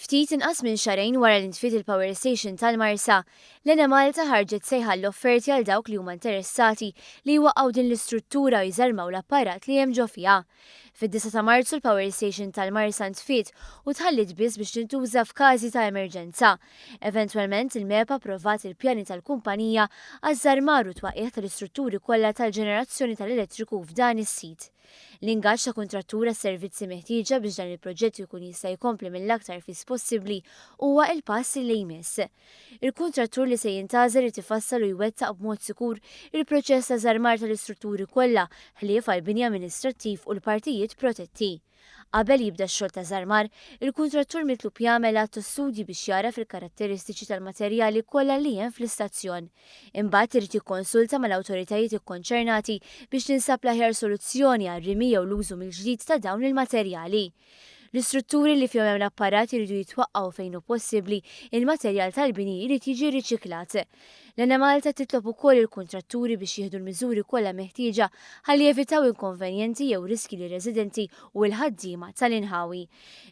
Ftit inqas minn xarejn wara li ntfiet il-Power Station tal-Marsa, Lena Malta ħarġet sejħa l-offerti għal dawk li huma interessati li jwaqgħu din l-istruttura u jżarmaw l-apparat li hemm ġo fiha. Fid-9 ta' Marzu l-Power Station tal-Marsa ntfiet u tħallit biss biex tintuża f'każi ta' emerġenza. Eventwalment il-MEP approvat il-pjani tal-kumpanija għaż-żarmar u twaqqih tal-istrutturi kollha tal-ġenerazzjoni tal-elettriku f'dan is-sit. L-ingaġġ ta' kontrattura s-servizzi meħtieġa biex dan il-proġett jkun jista' jkompli mill-aktar fis possibbli huwa il-pass li jmiss. Il-kontrattur li se jintażel li tifassal u jwettaq b'mod sikur il-proċess ta' żarmar tal-istrutturi kollha ħlief għall-binja amministrattiv u l-partijiet protetti. Qabel jibda x-xogħol ta' żarmar, il-kontrattur mitlub jagħmel att studji biex jara fil-karatteristiċi tal-materjali kollha li hemm fl-istazzjon. Imbagħad irid jikkonsulta mal-awtoritajiet ikkonċernati biex tinsab l-aħjar soluzzjoni għar-rimi jew l-użu mill-ġdid ta' dawn il-materjali. L-istrutturi li fihom hemm l-apparat jridu jitwaqqgħu fejn hu possibbli il-materjal tal-bini jrid jiġi riċiklat. Lena Malta titlob ukoll il-kontratturi biex jieħdu l-miżuri kollha meħtieġa ħalli jevitaw inkonvenjenti jew riski li residenti u l-ħaddiema tal-inħawi.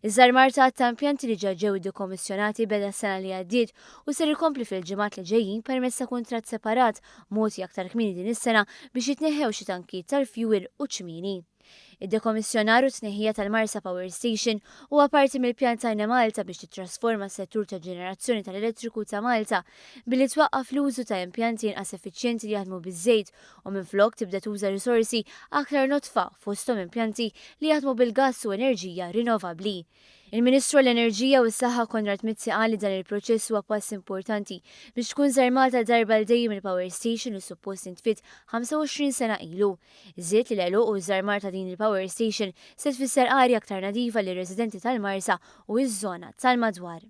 Iż-żarmar ta' impjanti li ġew iddekommissjonati beda s-sena li għaddiet u ser ikompli fil-ġimgħat li ġejjin permezz ta' kuntratt separat mogħti aktar kmieni din is-sena biex jitneħħew xi tankiet tal-fjuwil u ċmini. Id-dekommissjonar u tneħħija tal-Marsa Power Station huwa parti mill-pjan ta' Lena Malta biex titrasforma s-settur ta' ġenerazzjoni tal-elettriku ta' Malta billi twaqqaf l-użu ta' impjanti inqas effiċjenti li jaħdmu biż-żejt u minflok tibda tuża risorsi aktar notfa fosthom impjanti li jaħdmu bil-gass u enerġija rinnovabbli. Il-Ministru l-Enerġija u s-Saħħa Konrad Mizzi qal li dan il-proċess huwa pass importanti biex tkun żarmata darba l dejjem il-Power Station li suppost intfiet 25 sena ilu. Iżied li l-għeluq u żarmar ta' din il-Power Station se tfisser arja aktar nadifa lir residenti tal-Marsa u ż-żona tal-madwar.